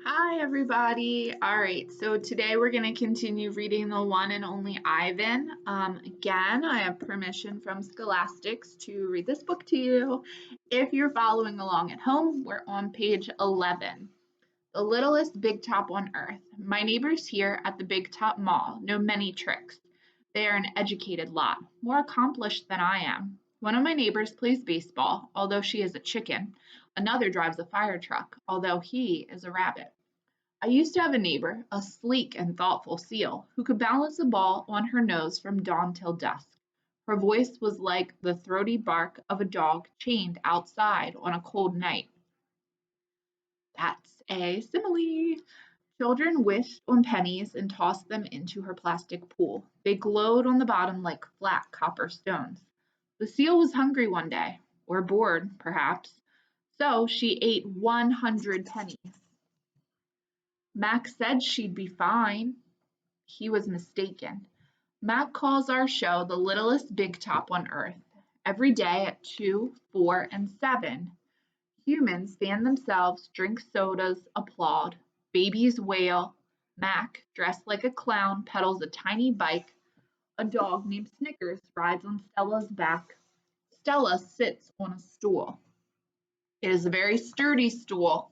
Hi, everybody. All right, so today we're going to continue reading the one and only Ivan. Again, I have permission from Scholastics to read this book to you. If you're following along at home, we're on page 11. The littlest big top on earth. My neighbors here at the Big Top Mall know many tricks. They are an educated lot, more accomplished than I am. One of my neighbors plays baseball, although she is a chicken. Another drives a fire truck, although he is a rabbit. I used to have a neighbor, a sleek and thoughtful seal, who could balance a ball on her nose from dawn till dusk. Her voice was like the throaty bark of a dog chained outside on a cold night. That's a simile. Children wished on pennies and tossed them into her plastic pool. They glowed on the bottom like flat copper stones. The seal was hungry one day, or bored, perhaps, so she ate 100 pennies. Mac said she'd be fine. He was mistaken. Mac calls our show the littlest big top on earth. Every day at 2, 4, and 7, humans fan themselves, drink sodas, applaud. Babies wail. Mac, dressed like a clown, pedals a tiny bike. A dog named Snickers rides on Stella's back. Stella sits on a stool. It is a very sturdy stool.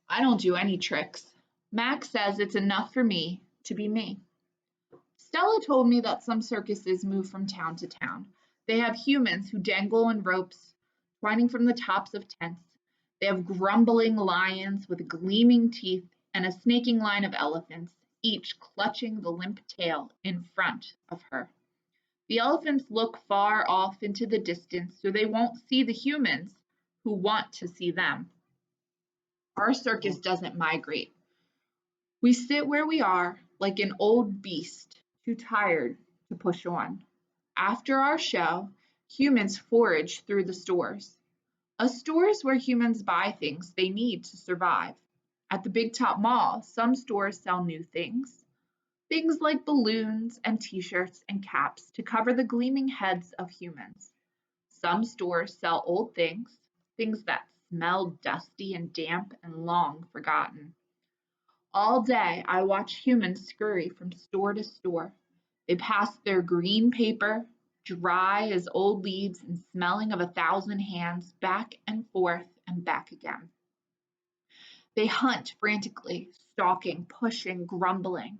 I don't do any tricks. Mac says it's enough for me to be me. Stella told me that some circuses move from town to town. They have humans who dangle on ropes, twining from the tops of tents. They have grumbling lions with gleaming teeth and a snaking line of elephants, each clutching the limp tail in front of her. The elephants look far off into the distance so they won't see the humans who want to see them. Our circus doesn't migrate. We sit where we are, like an old beast, too tired to push on. After our show, humans forage through the stores. A store is where humans buy things they need to survive. At the Big Top Mall, some stores sell new things. Things like balloons and t-shirts and caps to cover the gleaming heads of humans. Some stores sell old things, things that smell dusty and damp and long forgotten. All day I watch humans scurry from store to store. They pass their green paper, dry as old leaves and smelling of 1,000 hands, back and forth and back again. They hunt frantically, stalking, pushing, grumbling.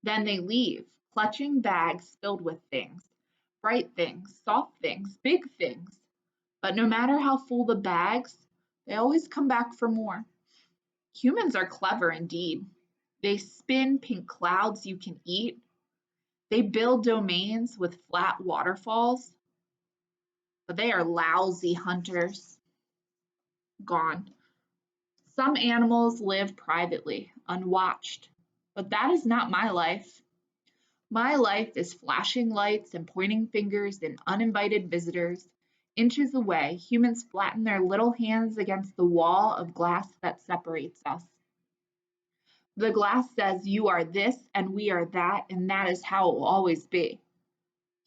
Then they leave, clutching bags filled with things, bright things, soft things, big things. But no matter how full the bags, they always come back for more. Humans are clever indeed. They spin pink clouds you can eat. They build domains with flat waterfalls, but they are lousy hunters. Gone. Some animals live privately, unwatched, but that is not my life. My life is flashing lights and pointing fingers and uninvited visitors. Inches away, humans flatten their little hands against the wall of glass that separates us. The glass says you are this and we are that, and that is how it will always be.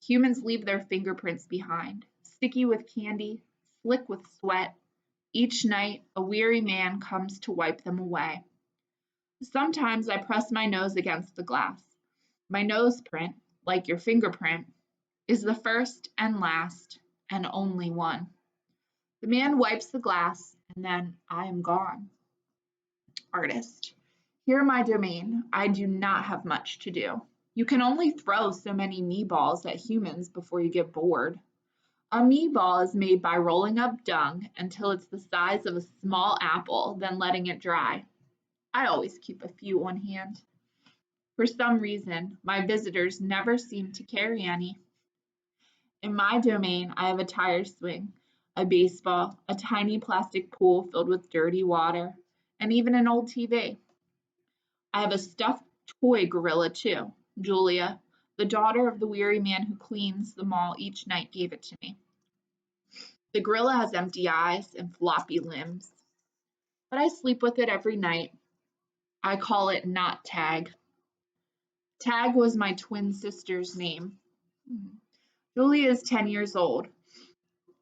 Humans leave their fingerprints behind, sticky with candy, slick with sweat. Each night, a weary man comes to wipe them away. Sometimes I press my nose against the glass. My nose print, like your fingerprint, is the first and last and only one. The man wipes the glass, and then I am gone. Artist. Here my domain. I do not have much to do. You can only throw so many meatballs at humans before you get bored. A meatball is made by rolling up dung until it's the size of a small apple, then letting it dry. I always keep a few on hand. For some reason, my visitors never seem to carry any. In my domain, I have a tire swing, a baseball, a tiny plastic pool filled with dirty water, and even an old TV. I have a stuffed toy gorilla too. Julia, the daughter of the weary man who cleans the mall each night, gave it to me. The gorilla has empty eyes and floppy limbs, but I sleep with it every night. I call it not Tag. Tag was my twin sister's name. Julia is 10 years old.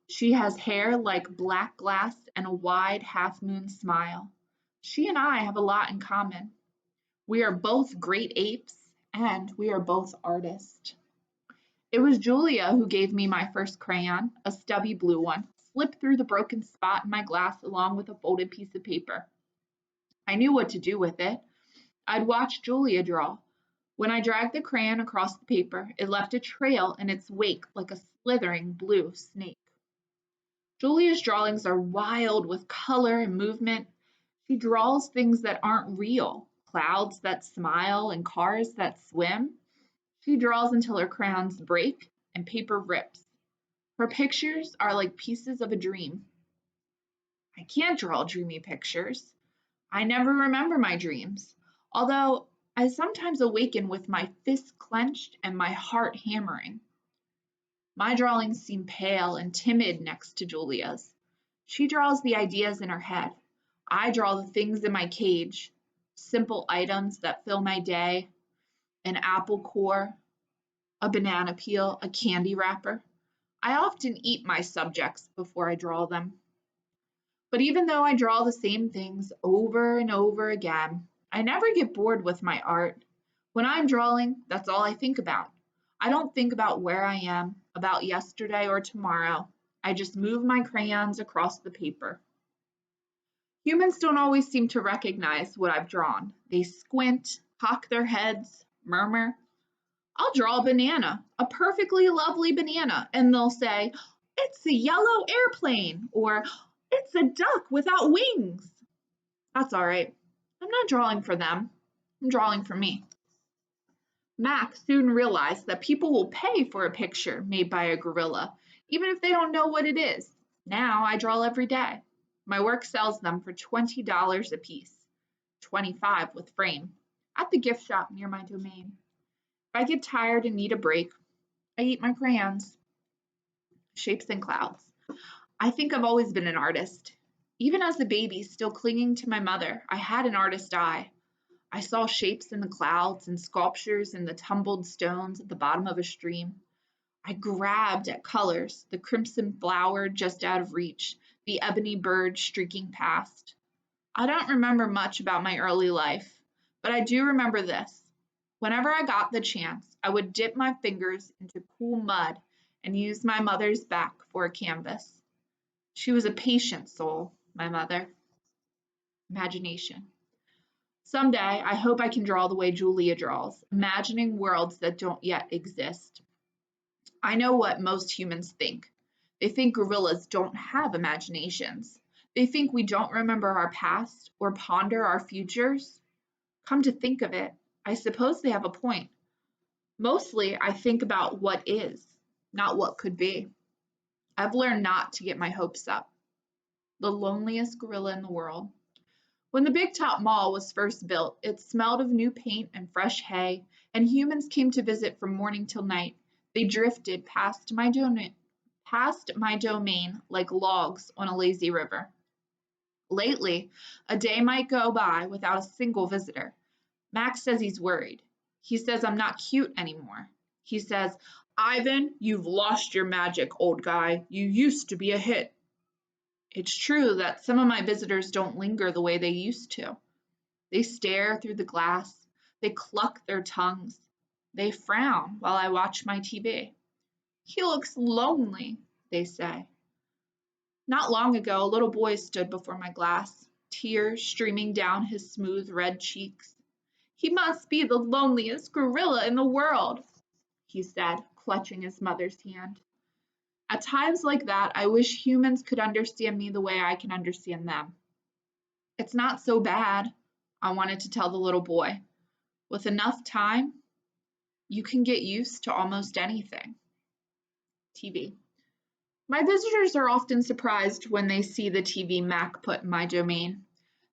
She has hair like black glass and a wide half-moon smile. She and I have a lot in common. We are both great apes, and we are both artists. It was Julia who gave me my first crayon, a stubby blue one, slipped through the broken spot in my glass along with a folded piece of paper. I knew what to do with it. I'd watched Julia draw. When I dragged the crayon across the paper, it left a trail in its wake like a slithering blue snake. Julia's drawings are wild with color and movement. She draws things that aren't real, clouds that smile and cars that swim. She draws until her crayons break and paper rips. Her pictures are like pieces of a dream. I can't draw dreamy pictures. I never remember my dreams, although I sometimes awaken with my fists clenched and my heart hammering. My drawings seem pale and timid next to Julia's. She draws the ideas in her head. I draw the things in my cage, simple items that fill my day, an apple core, a banana peel, a candy wrapper. I often eat my subjects before I draw them. But even though I draw the same things over and over again, I never get bored with my art. When I'm drawing, that's all I think about. I don't think about where I am, about yesterday or tomorrow. I just move my crayons across the paper. Humans don't always seem to recognize what I've drawn. They squint, cock their heads, murmur. I'll draw a banana, a perfectly lovely banana, and they'll say, "It's a yellow airplane," or "It's a duck without wings." That's all right. I'm not drawing for them. I'm drawing for me. Max soon realized that people will pay for a picture made by a gorilla, even if they don't know what it is. Now I draw every day. My work sells them for $20 a piece, 25 with frame, at the gift shop near my domain. If I get tired and need a break, I eat my crayons. Shapes and clouds. I think I've always been an artist. Even as a baby, still clinging to my mother, I had an artist eye. I saw shapes in the clouds and sculptures in the tumbled stones at the bottom of a stream. I grabbed at colors, the crimson flower just out of reach, the ebony bird streaking past. I don't remember much about my early life, but I do remember this. Whenever I got the chance, I would dip my fingers into cool mud and use my mother's back for a canvas. She was a patient soul, my mother. Imagination. Someday, I hope I can draw the way Julia draws, imagining worlds that don't yet exist. I know what most humans think. They think gorillas don't have imaginations. They think we don't remember our past or ponder our futures. Come to think of it, I suppose they have a point. Mostly, I think about what is, not what could be. I've learned not to get my hopes up. The loneliest gorilla in the world. When the Big Top Mall was first built, it smelled of new paint and fresh hay, and humans came to visit from morning till night. They drifted past my domain like logs on a lazy river. Lately, a day might go by without a single visitor. Max says he's worried. He says I'm not cute anymore. He says, "Ivan, you've lost your magic, old guy. You used to be a hit." It's true that some of my visitors don't linger the way they used to. They stare through the glass. They cluck their tongues. They frown while I watch my TV. "He looks lonely," they say. Not long ago, a little boy stood before my glass, tears streaming down his smooth red cheeks. "He must be the loneliest gorilla in the world," he said, clutching his mother's hand. At times like that, I wish humans could understand me the way I can understand them. "It's not so bad," I wanted to tell the little boy. "With enough time, you can get used to almost anything." TV. My visitors are often surprised when they see the TV Mac put in my domain.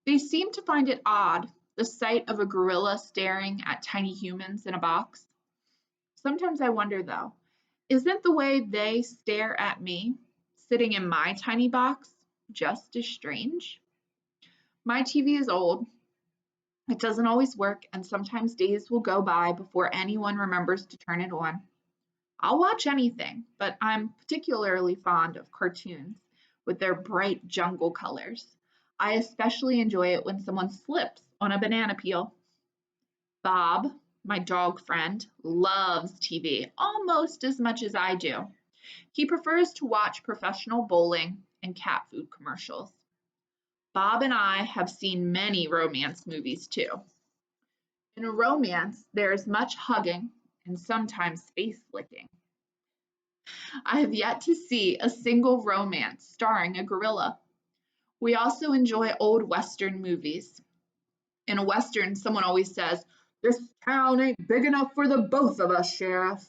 They seem to find it odd, the sight of a gorilla staring at tiny humans in a box. Sometimes I wonder, though, isn't the way they stare at me, sitting in my tiny box, just as strange? My TV is old. It doesn't always work, and sometimes days will go by before anyone remembers to turn it on. I'll watch anything, but I'm particularly fond of cartoons with their bright jungle colors. I especially enjoy it when someone slips on a banana peel. Bob, my dog friend, loves TV almost as much as I do. He prefers to watch professional bowling and cat food commercials. Bob and I have seen many romance movies too. In a romance, there is much hugging and sometimes face licking. I have yet to see a single romance starring a gorilla. We also enjoy old Western movies. In a Western, someone always says, "This town ain't big enough for the both of us, Sheriff."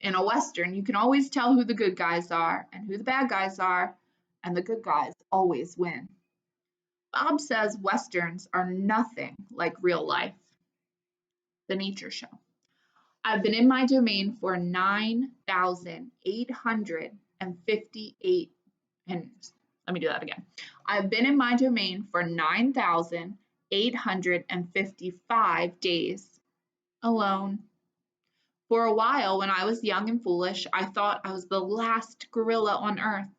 In a Western, you can always tell who the good guys are and who the bad guys are, and the good guys always win. Bob says Westerns are nothing like real life. The Nature Show. I've been in my domain for 9,858, and let me do that again. I've been in my domain for 9,855 days alone. For a while, when I was young and foolish, I thought I was the last gorilla on Earth.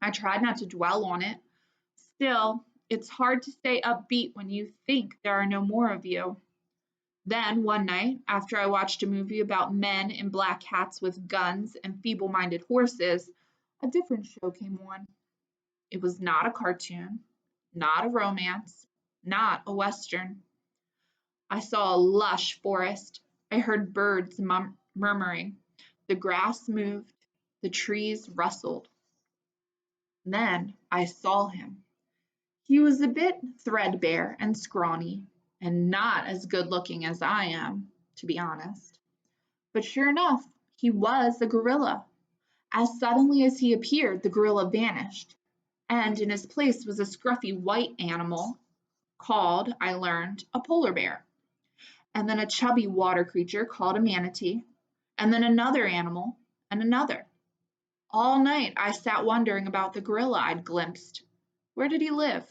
I tried not to dwell on it. Still, it's hard to stay upbeat when you think there are no more of you. Then, one night, after I watched a movie about men in black hats with guns and feeble-minded horses, a different show came on. It was not a cartoon, not a romance, not a Western. I saw a lush forest. I heard birds murmuring. The grass moved. The trees rustled. Then I saw him. He was a bit threadbare and scrawny, and not as good looking as I am, to be honest. But sure enough, he was a gorilla. As suddenly as he appeared, the gorilla vanished, and in his place was a scruffy white animal called, I learned, a polar bear, and then a chubby water creature called a manatee, and then another animal, and another. All night I sat wondering about the gorilla I'd glimpsed. Where did he live?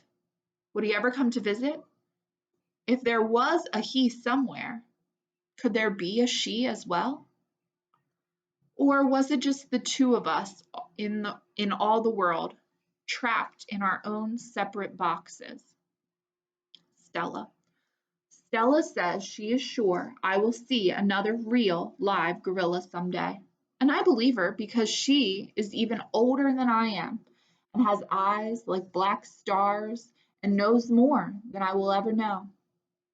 Would he ever come to visit? If there was a he somewhere, could there be a she as well? Or was it just the two of us in all the world, trapped in our own separate boxes? Stella. Stella says she is sure I will see another real live gorilla someday. And I believe her because she is even older than I am and has eyes like black stars and knows more than I will ever know.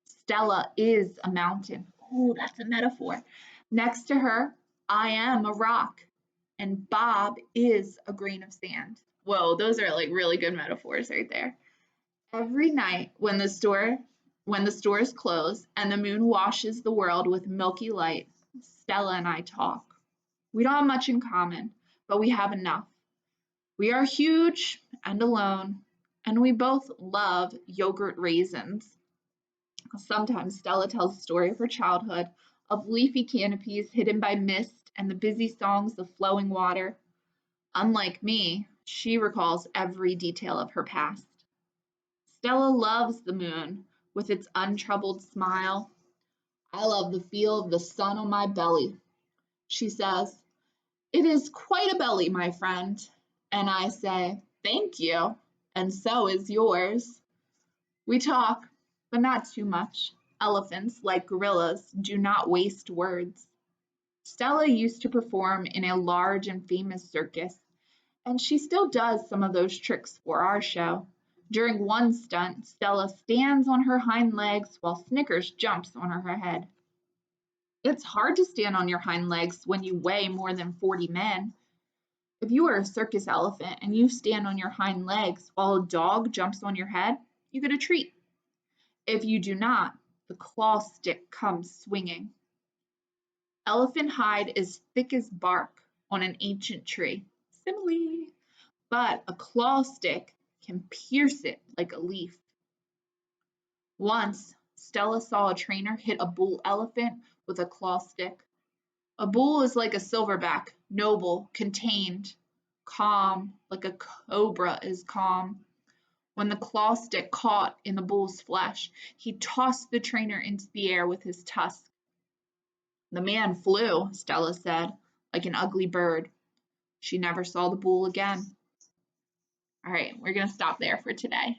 Stella is a mountain. Oh, that's a metaphor. Next to her, I am a rock, and Bob is a grain of sand. Whoa, those are like really good metaphors right there. Every night when the stores close and the moon washes the world with milky light, Stella and I talk. We don't have much in common, but we have enough. We are huge and alone, and we both love yogurt raisins. Sometimes Stella tells a story of her childhood, of leafy canopies hidden by mist and the busy songs of flowing water. Unlike me, she recalls every detail of her past. Stella loves the moon with its untroubled smile. I love the feel of the sun on my belly. She says, "It is quite a belly, my friend." And I say, "Thank you, and so is yours." We talk, but not too much. Elephants, like gorillas, do not waste words. Stella used to perform in a large and famous circus, and she still does some of those tricks for our show. During one stunt, Stella stands on her hind legs while Snickers jumps on her head. It's hard to stand on your hind legs when you weigh more than 40 men. If you are a circus elephant and you stand on your hind legs while a dog jumps on your head, you get a treat. If you do not, the claw stick comes swinging. Elephant hide is thick as bark on an ancient tree. Simile. But a claw stick can pierce it like a leaf. Once, Stella saw a trainer hit a bull elephant with a claw stick. A bull is like a silverback, noble, contained, calm, like a cobra is calm. When the claw stick caught in the bull's flesh, he tossed the trainer into the air with his tusk. The man flew, Stella said, like an ugly bird. She never saw the bull again. All right, we're going to stop there for today.